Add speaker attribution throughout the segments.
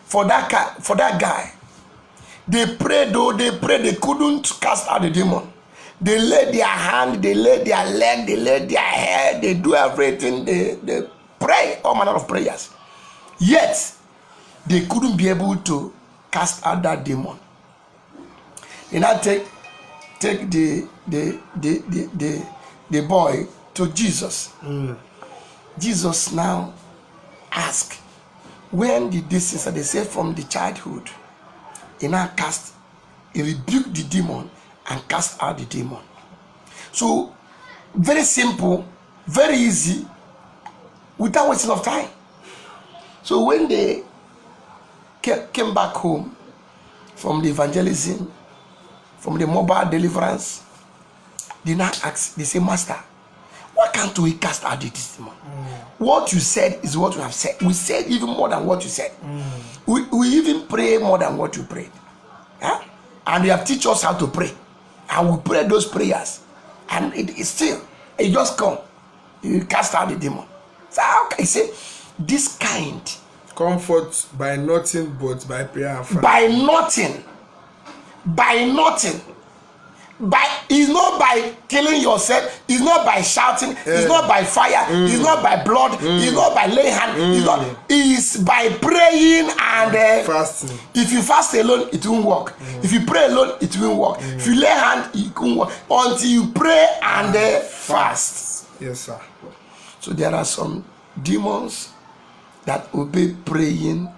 Speaker 1: for that guy. They prayed, though they prayed, they couldn't cast out the demon. They laid their hand, they laid their leg, they laid their head, they do everything, they pray, all manner of prayers. Yet they couldn't be able to cast out that demon. They now take the boy to Jesus. Jesus now asked, when did this sister? They say from the childhood. He now he rebuked the demon and cast out the demon. So very simple, very easy, without wasting of time. So when they came back home from the evangelism, from the mobile deliverance, they now ask, they say, Master, why can't we cast out the demon? What you said is what we have said. We said even more than what you said. We even pray more than what you prayed. Huh? And you have teach us how to pray. And we pray those prayers. And it just come. You cast out the demon. So how can you say this kind?
Speaker 2: Comfort by nothing but by prayer and fasting.
Speaker 1: By nothing. By nothing. It's not by killing yourself, it's not by shouting, it's not by fire, it's not by blood, it's not by laying hand, it's by praying and
Speaker 2: fasting.
Speaker 1: If you fast alone, it won't work. If you pray alone, it won't work. If you lay hand, it won't work until you pray and fast.
Speaker 2: Yes, sir.
Speaker 1: So there are some demons that obey praying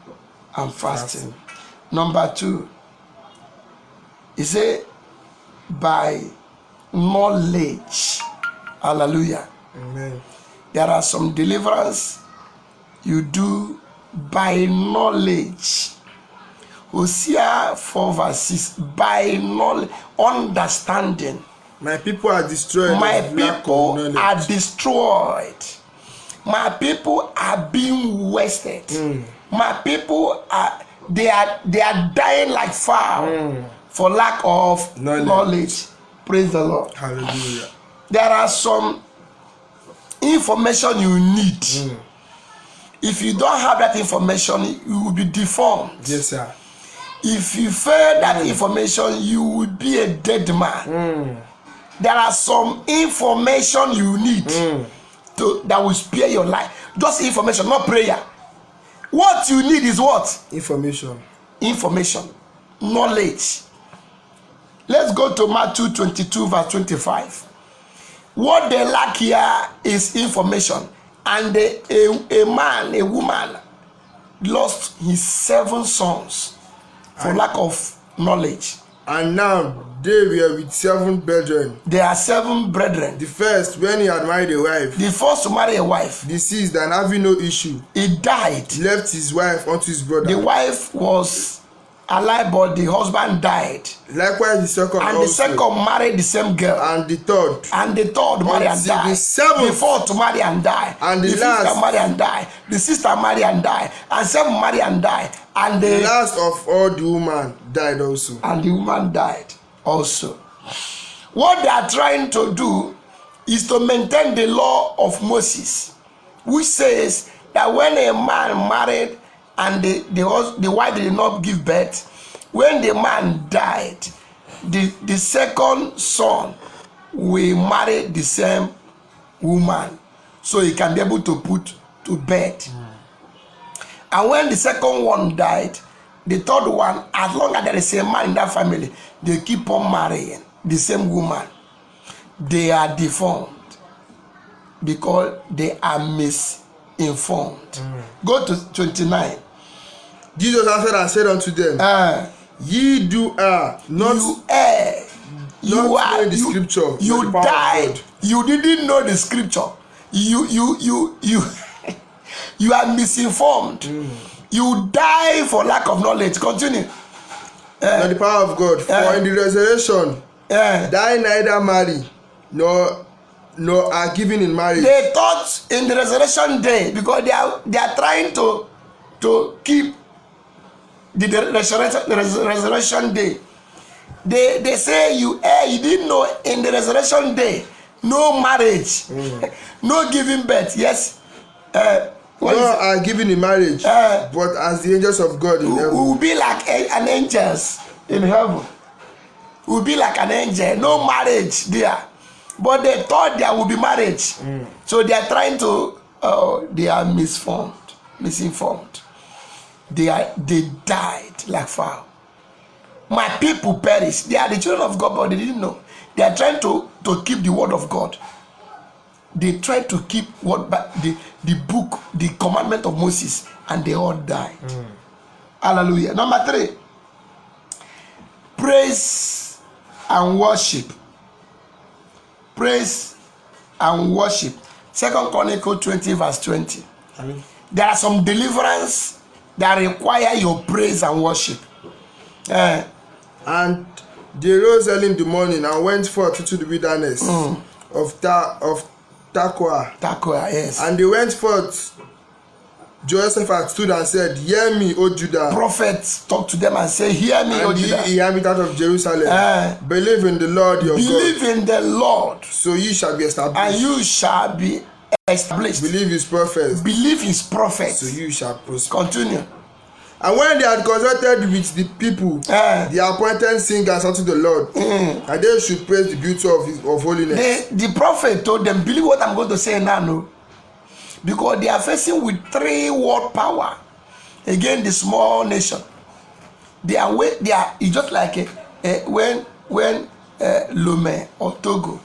Speaker 1: and fasting. Number 2, he said, by knowledge. Hallelujah.
Speaker 2: Amen.
Speaker 1: There are some deliverance you do by knowledge. Hosea 4 verse 6. By knowledge, understanding.
Speaker 2: My people are destroyed.
Speaker 1: My people are destroyed. My people are being wasted. My people are dying like fowl. For lack of knowledge. Praise the Lord.
Speaker 2: Hallelujah.
Speaker 1: There are some information you need. If you don't have that information, you will be deformed.
Speaker 2: Yes, sir.
Speaker 1: If you fail that information, you will be a dead man. There are some information you need that will spare your life. Just information, not prayer. What you need is what?
Speaker 2: Information.
Speaker 1: Information. Knowledge. Let's go to Matthew 22 verse 25. What they lack here is information. And a woman lost his 7 sons for lack of knowledge.
Speaker 2: And now they were with 7 brethren.
Speaker 1: There are 7 brethren.
Speaker 2: The first, when he had married a wife,
Speaker 1: The first to marry a wife,
Speaker 2: deceased and having no issue,
Speaker 1: he died.
Speaker 2: he left his wife unto his brother.
Speaker 1: The wife was alive, but the husband died.
Speaker 2: Likewise the second
Speaker 1: And
Speaker 2: also.
Speaker 1: the second married the same girl.
Speaker 2: And the third.
Speaker 1: And the third married and
Speaker 2: Until
Speaker 1: died.
Speaker 2: the seventh.
Speaker 1: The fourth to marry and die.
Speaker 2: And the
Speaker 1: fifth
Speaker 2: last.
Speaker 1: marry and die. The sister marry and die. And 7 marry and die. And
Speaker 2: The last of all the woman died also.
Speaker 1: And the woman died also. What they are trying to do is to maintain the law of Moses, which says that when a man married and the wife did not give birth, when the man died, the second son will marry the same woman, so he can be able to put to bed. And when the second one died, the third one, as long as there is a man in that family, they keep on marrying the same woman. They are deformed because they are misinformed. Go to 29.
Speaker 2: Jesus answered and said unto them, ye do err, not
Speaker 1: You err. You are
Speaker 2: knowing the scripture.
Speaker 1: You
Speaker 2: the
Speaker 1: died. You didn't know the scripture. You you are misinformed. You die for lack of knowledge. Continue.
Speaker 2: Not the power of God. For in the resurrection, they neither marry nor are given in marriage.
Speaker 1: They thought in the resurrection day, because they are trying to keep the resurrection day. They say you didn't know in the resurrection day, no marriage, no giving birth. Yes,
Speaker 2: nor are given in marriage, but as the angels of God in heaven.
Speaker 1: We will be like an angels in heaven. We will be like an angel. No marriage there. But they thought there will be marriage. So they are trying to, they are misinformed. They died like fowl. My people perished. They are the children of God, but they didn't know. They are trying to keep the word of God. They tried to keep the book, the commandment of Moses, and they all died. Hallelujah. Number 3, praise and worship. Praise and worship. 2 Chronicles 20 verse 20.
Speaker 2: Amen.
Speaker 1: There are some deliverance that require your praise and worship.
Speaker 2: And they rose early in the morning and went forth into the wilderness of Tekoa.
Speaker 1: Tekoa, yes.
Speaker 2: And they went forth. Jehoshaphat stood and said, "Hear me, O Judah."
Speaker 1: Prophets talk to them and say, "Hear me, O Judah.
Speaker 2: And ye inhabitants of Jerusalem, believe in the Lord your God.
Speaker 1: Believe in the Lord,
Speaker 2: so ye shall be established.
Speaker 1: And you shall be established.
Speaker 2: Believe his prophets.
Speaker 1: Believe his prophets.
Speaker 2: So you shall prosper."
Speaker 1: Continue.
Speaker 2: And when they had consulted with the people, they appointed singers unto the Lord, and they should praise the beauty of holiness.
Speaker 1: The prophet told them, believe what I'm going to say now, no? Because they are facing with 3 world power against the small nation. It's just like when Lomé or Togo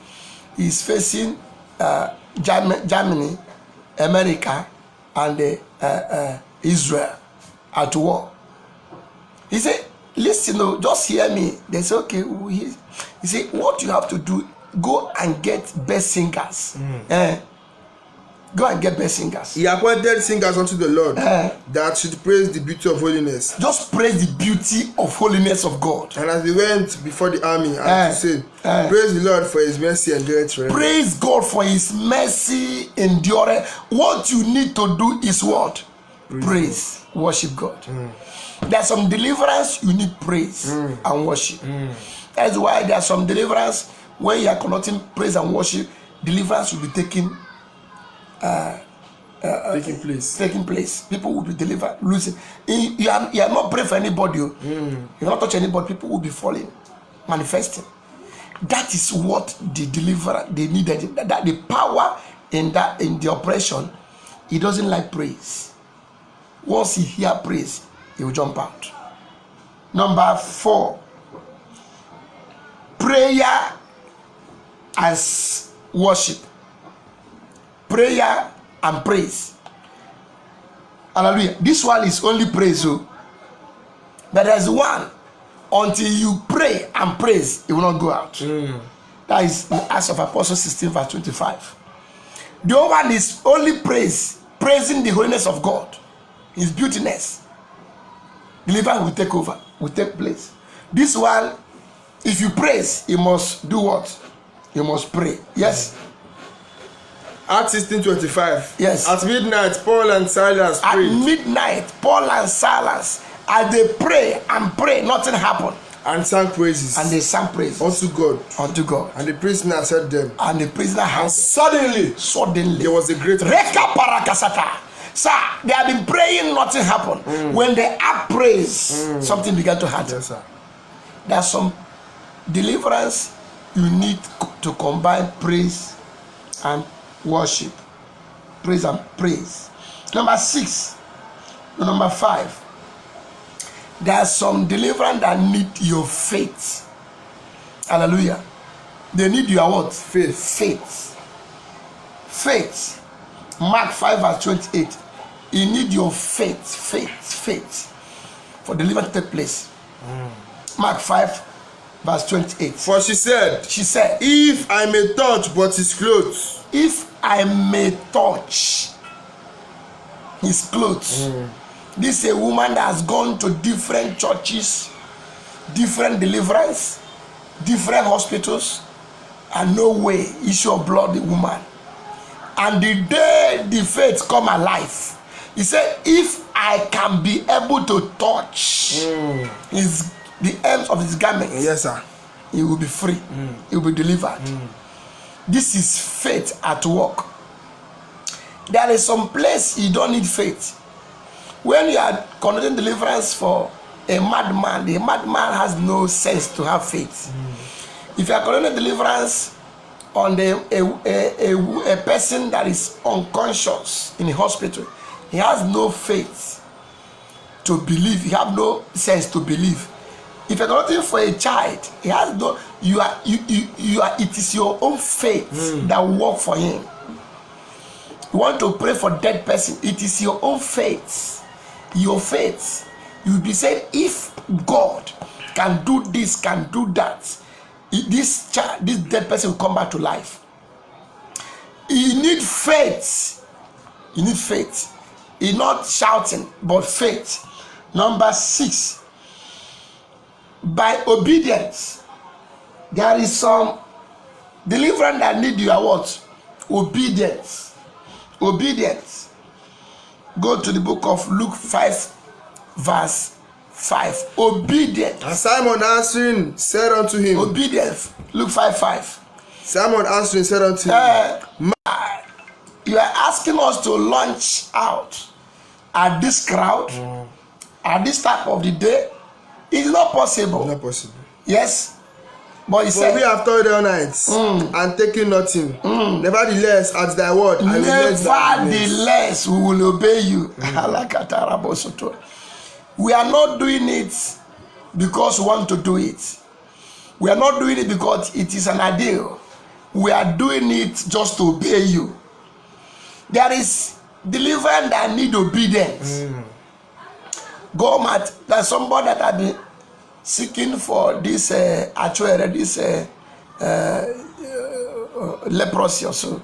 Speaker 1: is facing Germany, America, and Israel at war. He said, listen, no, just hear me. They say, okay, he said, what you have to do, go and get best singers. Go and get best singers.
Speaker 2: He appointed singers unto the Lord that should praise the beauty of holiness.
Speaker 1: Just praise the beauty of holiness of God.
Speaker 2: And as they went before the army and to say, praise the Lord for his mercy endureth forever.
Speaker 1: Praise God for his mercy endureth. What you need to do is what? Praise. Worship God. There's some deliverance you need praise and worship. That's why there's some deliverance when you are connecting praise and worship, deliverance will be taking place. People will be delivered. Losing. You are not praying for anybody. You not touch anybody. People will be falling, manifesting. That is what the deliverer they needed. That the power in the oppression. He doesn't like praise. Once he hear praise, he will jump out. Number 4, prayer as worship. Prayer and praise. Hallelujah. This one is only praise. But there's one, until you pray and praise, it will not go out. That is the Acts of Apostles 16 verse 25. The other one is only praise, praising the holiness of God, his beautiness. Deliverance will take over, will take place. This one, if you praise, you must do what? You must pray. Yes.
Speaker 2: Acts 16:25.
Speaker 1: Yes.
Speaker 2: At midnight, Paul and Silas prayed.
Speaker 1: At midnight, Paul and Silas, as they pray and pray, nothing happened.
Speaker 2: And sang praises.
Speaker 1: And they sang praises
Speaker 2: unto God.
Speaker 1: Unto God.
Speaker 2: And the prisoner said them.
Speaker 1: And the prisoner had.
Speaker 2: And suddenly
Speaker 1: there
Speaker 2: was a great.
Speaker 1: Reka parakasata. Sir, they have been praying, nothing happened. When they have praise, something began to happen.
Speaker 2: Yes, sir.
Speaker 1: There's some deliverance you need to combine praise and worship. Praise and praise. Number 5. There's some deliverance that need your faith. Hallelujah. They need your what? Faith. Mark 5 verse 28. You need your faith for deliverance to take place. Mark 5 verse 28.
Speaker 2: For she said, if I may touch but his clothes.
Speaker 1: If I may touch his clothes. This is a woman that has gone to different churches, different deliverance, different hospitals, and no way issue of blood the woman. And the day the faith come alive, he said, if I can be able to touch the ends of his garment,
Speaker 2: yes, sir,
Speaker 1: he will be free. He will be delivered. This is faith at work. There is some place you don't need faith. When you are conducting deliverance for a madman, the madman has no sense to have faith. If you are conducting deliverance on a person that is unconscious in a hospital, he has no faith to believe. He have no sense to believe. If you're conducting for a child, he has no. You are. It is your own faith that will work for him. You want to pray for dead person, it is your own faith. Your faith. You will be saying, if God can do this, can do that, this dead person will come back to life. You need faith. You need faith. You're not shouting, but faith. Number 6. By obedience. There is some deliverance that need your what? Obedience. Obedience. Go to the book of Luke 5 verse 5. Obedience.
Speaker 2: And Simon answering said unto him.
Speaker 1: Obedience. Luke 5:5.
Speaker 2: Simon answering said unto him.
Speaker 1: You are asking us to launch out at this crowd, at this time of the day. It's not possible.
Speaker 2: Not possible.
Speaker 1: Yes. But he said,
Speaker 2: we have toiled all night and taken nothing. Nevertheless, at thy word,
Speaker 1: nevertheless, we will obey you. We are not doing it because we want to do it. We are not doing it because it is an ideal. We are doing it just to obey you. There is deliverance that need obedience. Go mat. There's somebody that have been seeking for this actually this leprosy or so.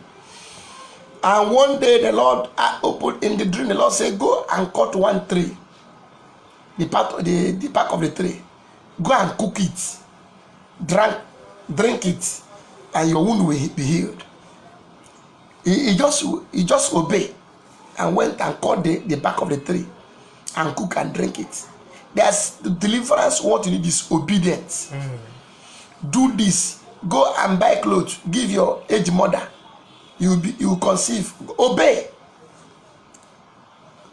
Speaker 1: And one day the Lord opened in the dream. The Lord said, "Go and cut one tree, the part of the tree. Go and cook it, drink it, and your wound will be healed." He just obeyed and went and cut the back of the tree and cook and drink it. There's deliverance. What you need is obedience. Do this. Go and buy clothes. Give your aged mother. You will conceive. Obey.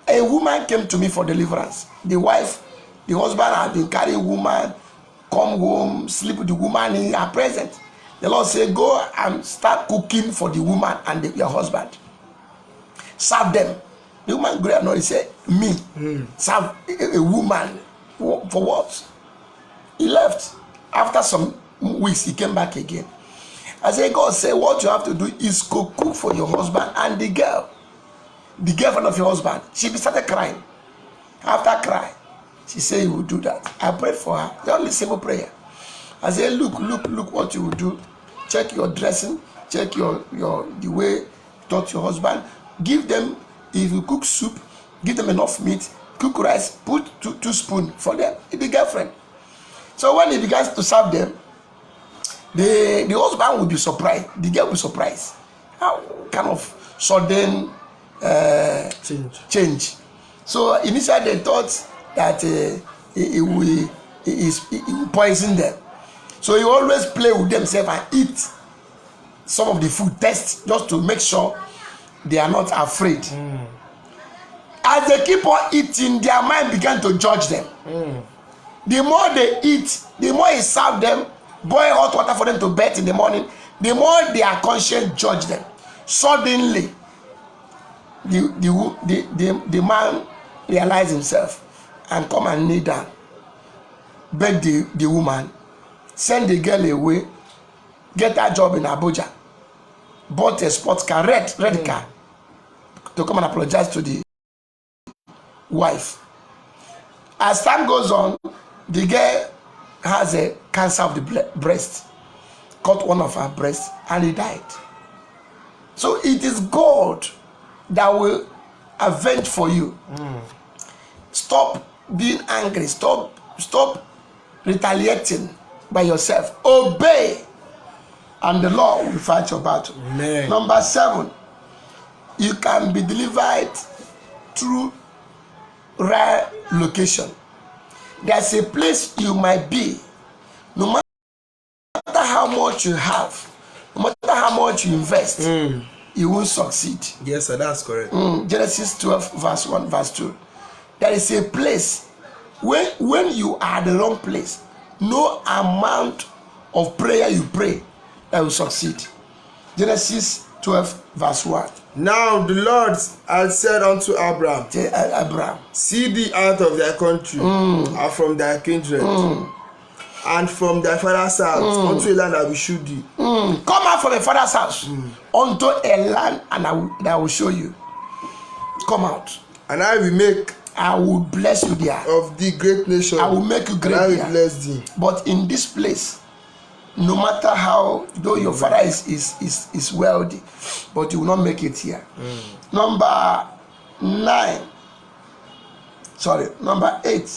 Speaker 1: A woman came to me for deliverance. The husband had been carrying woman, come home, sleep with the woman in her presence. The Lord said, "Go and start cooking for the woman and your husband. Serve them." The woman grew up. He said, "Me, serve a woman for what?" He left. After some weeks, he came back again. I said, "God said, what you have to do is cook for your husband and the girlfriend of your husband." She started crying. After crying, she said, "You will do that." I prayed for her. The only simple prayer. I said, look what you will do. Check your dressing. Check the way you talk to your husband. Give them, if you cook soup, give them enough meat. Cook rice, put two spoons for them, the girlfriend. So when he begins to serve them, the husband will be surprised. The girl will be surprised. How kind of sudden change. So initially they thought that he will poison them. So he always play with themselves and eat some of the food, test just to make sure they are not afraid. As they keep on eating, their mind began to judge them. The more they eat, the more he serve them, boil hot water for them to bathe in the morning, the more their conscience judge them. Suddenly, the man realized himself and come and kneel down, beg the woman, send the girl away, get her job in Abuja, bought a sports car, red car, to come and apologize to the wife. As time goes on, the girl has a cancer of the breast, cut one of her breasts, and he died. So it is God that will avenge for you. Stop being angry. Stop retaliating by yourself. Obey, and the Lord will fight your battle.
Speaker 2: Amen.
Speaker 1: Number 7, you can be delivered through rare location. There's a place you might be, no matter how much you have, no matter how much you invest, you won't succeed.
Speaker 2: Yes, sir, that's correct.
Speaker 1: Genesis 12, verse 1, verse 2. There is a place when you are at the wrong place, no amount of prayer you pray that will succeed. Genesis 12, verse 1.
Speaker 2: Now the Lord had said unto Abraham,
Speaker 1: Abraham,
Speaker 2: see thee out of thy country, and from thy kindred, and from thy father's house, unto a land I will show thee.
Speaker 1: Come out from your father's house unto a land, and I will show you. Come out.
Speaker 2: And I will
Speaker 1: bless you there.
Speaker 2: Of thee great nation.
Speaker 1: I will make you great.
Speaker 2: And I will bless thee.
Speaker 1: But in this place, no matter how, though your father is wealthy, but you will not make it here. Number 8.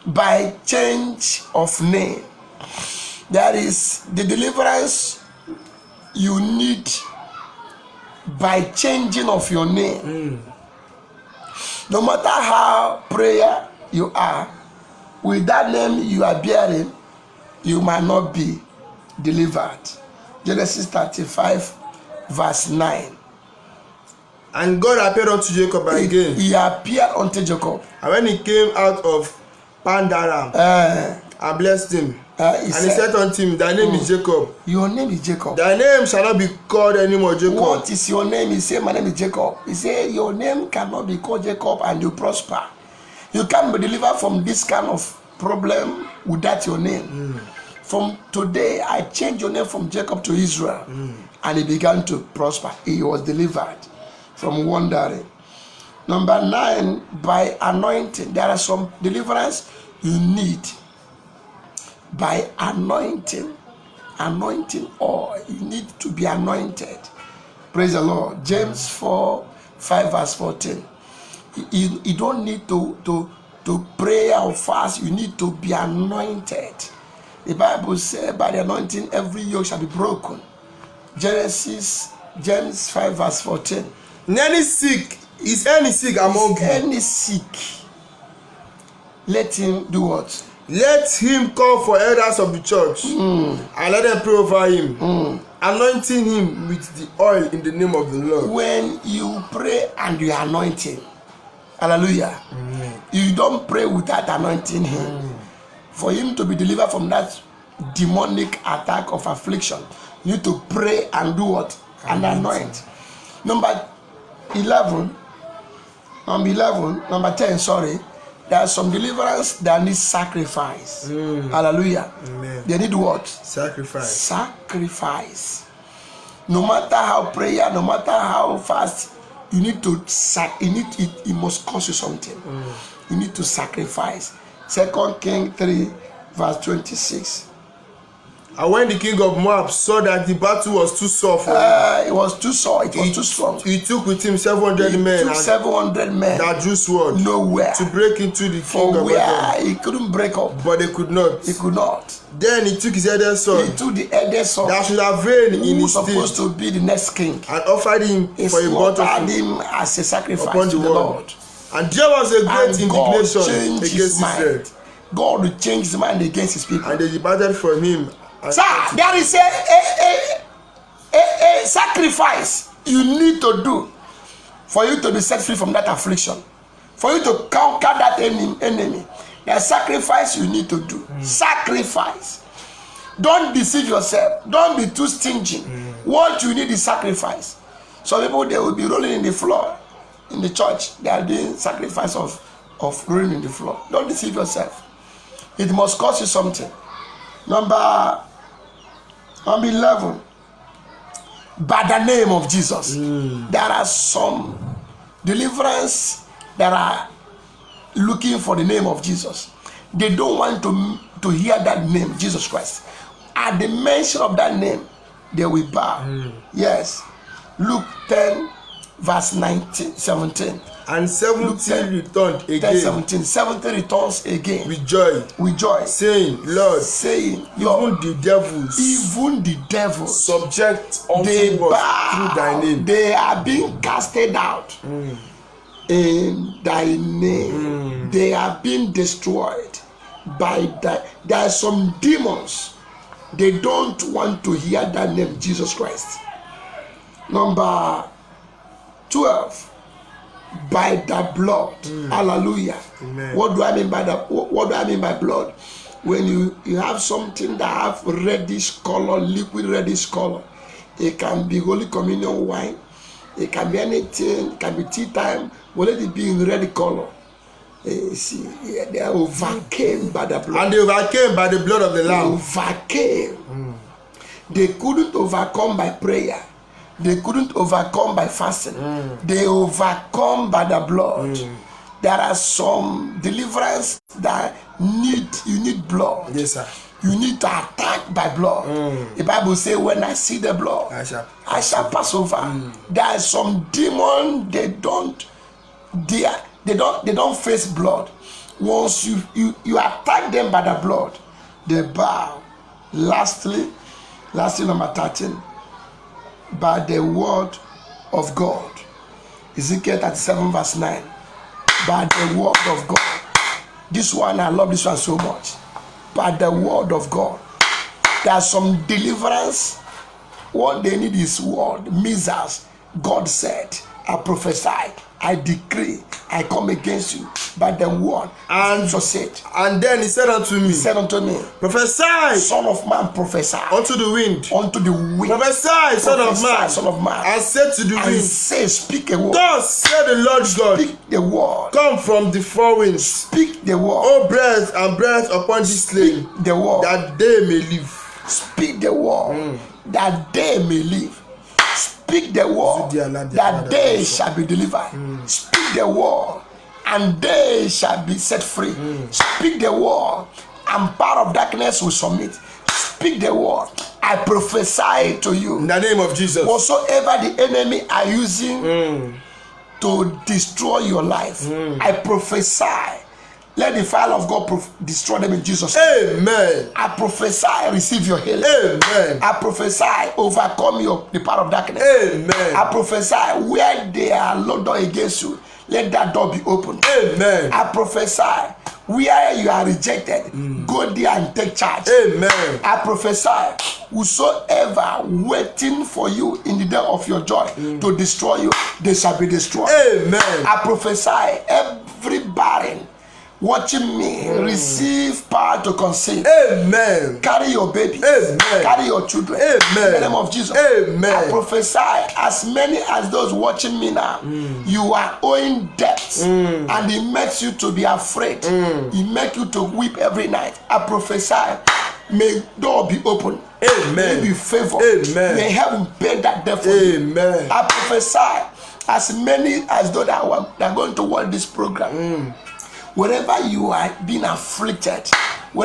Speaker 1: By change of name. There is the deliverance you need by changing of your name. No matter how prayer you are, with that name you are bearing, you might not be delivered. Genesis 35, verse 9.
Speaker 2: And God appeared unto Jacob again.
Speaker 1: He appeared unto Jacob.
Speaker 2: And when he came out of Pandaram, and blessed him. And he said unto him, thy name is Jacob.
Speaker 1: Your name is Jacob.
Speaker 2: Thy name shall not be called anymore Jacob.
Speaker 1: What is your name? He said, my name is Jacob. He said, your name cannot be called Jacob and you prosper. You can't be delivered from this kind of problem without your name. From today, I changed your name from Jacob to Israel. And he began to prosper. He was delivered from wandering. Number 9, by anointing. There are some deliverance you need by anointing oil. You need to be anointed. Praise the Lord. James 4, 5, verse 14. You don't need to pray or fast. You need to be anointed. The Bible says, by the anointing every yoke shall be broken. James 5, verse 14.
Speaker 2: Is any sick among you?
Speaker 1: Any sick, let him do what?
Speaker 2: Let him call for elders of the church, and let them pray over him, anointing him with the oil in the name of the Lord.
Speaker 1: When you pray and you anoint him, hallelujah, you don't pray without anointing him. For him to be delivered from that demonic attack of affliction, you need to pray and do what? And anoint. Number 10, sorry. There are some deliverance that need sacrifice. Hallelujah.
Speaker 2: Amen.
Speaker 1: They need what?
Speaker 2: Sacrifice.
Speaker 1: No matter how prayer, no matter how fast, you need to it must cost you something. You need to sacrifice. 2 Kings 3, verse 26.
Speaker 2: And when the king of Moab saw that the battle was too sore for him,
Speaker 1: it was too sore, it was too strong.
Speaker 2: He took with him 700 men.
Speaker 1: Took 700 men
Speaker 2: that drew sword
Speaker 1: nowhere
Speaker 2: to break into the king of Edom.
Speaker 1: He couldn't break up.
Speaker 2: But they could not.
Speaker 1: He could not.
Speaker 2: Then he took his eldest son.
Speaker 1: He took the eldest son
Speaker 2: that should have reigned in his
Speaker 1: stead, supposed to be the next king,
Speaker 2: and offered him for a burnt offering
Speaker 1: him as a sacrifice
Speaker 2: upon the
Speaker 1: Lord.
Speaker 2: And there was a great indignation against Israel.
Speaker 1: God will change his mind against his people.
Speaker 2: And they departed from him.
Speaker 1: Sir, there is a sacrifice you need to do for you to be set free from that affliction, for you to conquer that enemy. There's sacrifice you need to do. Sacrifice. Don't deceive yourself. Don't be too stingy. What you need is sacrifice. Some people, they will be rolling in the floor in the church. They are doing sacrifice of rolling in the floor. Don't deceive yourself. It must cost you something. Number 11, by the name of Jesus. There are some deliverance that are looking for the name of Jesus. They don't want to hear that name, Jesus Christ. At the mention of that name, they will bow. Yes. Luke 10, verse 17.
Speaker 2: And 70 returned again.
Speaker 1: 70 returns again.
Speaker 2: With joy. Saying, Lord, even the devils subject unto us through thy name.
Speaker 1: They are being casted out in thy name. They are being destroyed by that. There are some demons. They don't want to hear that name, Jesus Christ. Number 12. By the blood. Hallelujah.
Speaker 2: Amen.
Speaker 1: What do I mean by what do I mean by blood? When you have something that have reddish color, liquid reddish color, it can be Holy Communion wine, it can be anything, it can be tea time, will it be in red color? See, they overcame by the blood.
Speaker 2: And they overcame by the blood of the Lamb.
Speaker 1: They overcame. They couldn't overcome by prayer. They couldn't overcome by fasting. They overcome by the blood. There are some deliverance that you need blood.
Speaker 2: Yes, sir.
Speaker 1: You need to attack by blood. The Bible says, when I see the blood, I shall pass over. There are some demons, they don't face blood. Once you attack them by the blood, they bow. Lastly, number 13, by the word of God. Ezekiel 37 verse 9. By the word of God. This one, I love this one so much. By the word of God. There are some deliverance. What they need is word. Missiles. God said, I prophesy, I decree, I come against you by the word.
Speaker 2: And
Speaker 1: so said.
Speaker 2: And then he said unto me,
Speaker 1: prophesy, son of man, prophesy
Speaker 2: unto the wind. Prophesy, son of man. And say to the wind,
Speaker 1: say, speak a word.
Speaker 2: Thus said the Lord God,
Speaker 1: speak the word.
Speaker 2: Come from the four winds.
Speaker 1: Speak the word.
Speaker 2: O breath and breath upon this slain,
Speaker 1: the word,
Speaker 2: that they may live.
Speaker 1: Speak the word, that they may live. Speak the word, that they shall be delivered. Speak the word, and they shall be set free. Speak the word, and power of darkness will submit. Speak the word. I prophesy to you.
Speaker 2: In the name of Jesus.
Speaker 1: Whatsoever the enemy are using to destroy your life, I prophesy. Let the fire of God destroy them in Jesus' name.
Speaker 2: Amen.
Speaker 1: I prophesy, receive your healing.
Speaker 2: Amen.
Speaker 1: I prophesy, overcome the power of darkness.
Speaker 2: Amen.
Speaker 1: I prophesy, where they are locked door against you, let that door be opened.
Speaker 2: Amen.
Speaker 1: I prophesy, where you are rejected, go there and take charge.
Speaker 2: Amen.
Speaker 1: I prophesy, whosoever waiting for you in the day of your joy to destroy you, they shall be destroyed.
Speaker 2: Amen.
Speaker 1: I prophesy, every barren watching me receive power to conceive.
Speaker 2: Amen.
Speaker 1: Carry your baby.
Speaker 2: Amen.
Speaker 1: Carry your children.
Speaker 2: Amen.
Speaker 1: In the name of Jesus.
Speaker 2: Amen.
Speaker 1: I prophesy, as many as those watching me now, you are owing debts, and it makes you to be afraid. It makes you to weep every night. I prophesy, may door be open.
Speaker 2: Amen.
Speaker 1: May be favor.
Speaker 2: Amen.
Speaker 1: May heaven pay that debt for you.
Speaker 2: Amen.
Speaker 1: I prophesy, as many as those that are going to watch this program, wherever you are being afflicted, I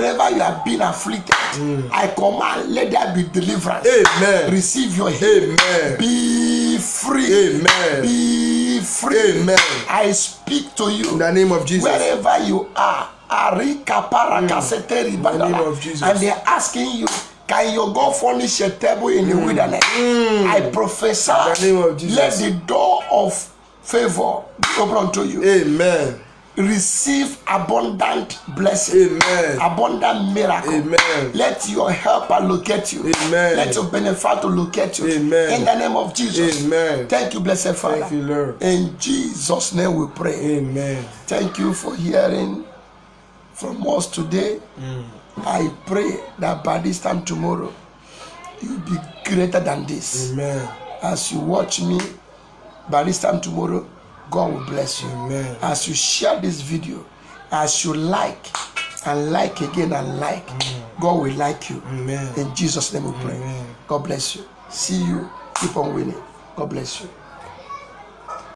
Speaker 1: command, let there be deliverance.
Speaker 2: Amen.
Speaker 1: Receive your healing.
Speaker 2: Amen.
Speaker 1: Be free.
Speaker 2: Amen.
Speaker 1: Be free.
Speaker 2: Amen.
Speaker 1: I speak to you.
Speaker 2: In the name of Jesus.
Speaker 1: Wherever you are, in
Speaker 2: the name of Jesus.
Speaker 1: And they're asking you, can you go furnish a table in the wilderness? I prophesy,
Speaker 2: in the name of Jesus.
Speaker 1: Let the door of favor be open unto you.
Speaker 2: Amen.
Speaker 1: Receive abundant blessing.
Speaker 2: Amen.
Speaker 1: Abundant miracle.
Speaker 2: Amen.
Speaker 1: Let your helper locate you.
Speaker 2: Amen.
Speaker 1: Let your benefactor locate you.
Speaker 2: Amen.
Speaker 1: In the name of Jesus.
Speaker 2: Amen.
Speaker 1: Thank you, blessed Father.
Speaker 2: Thank you, Lord.
Speaker 1: In Jesus' name we pray.
Speaker 2: Amen.
Speaker 1: Thank you for hearing from us today. I pray that by this time tomorrow, you'll be greater than this.
Speaker 2: Amen.
Speaker 1: As you watch me, by this time tomorrow, God will bless you.
Speaker 2: Amen.
Speaker 1: As you share this video, as you like and like again and like, God will like you.
Speaker 2: Amen.
Speaker 1: In Jesus' name we pray.
Speaker 2: Amen.
Speaker 1: God bless you. See you. Keep on winning. God bless you.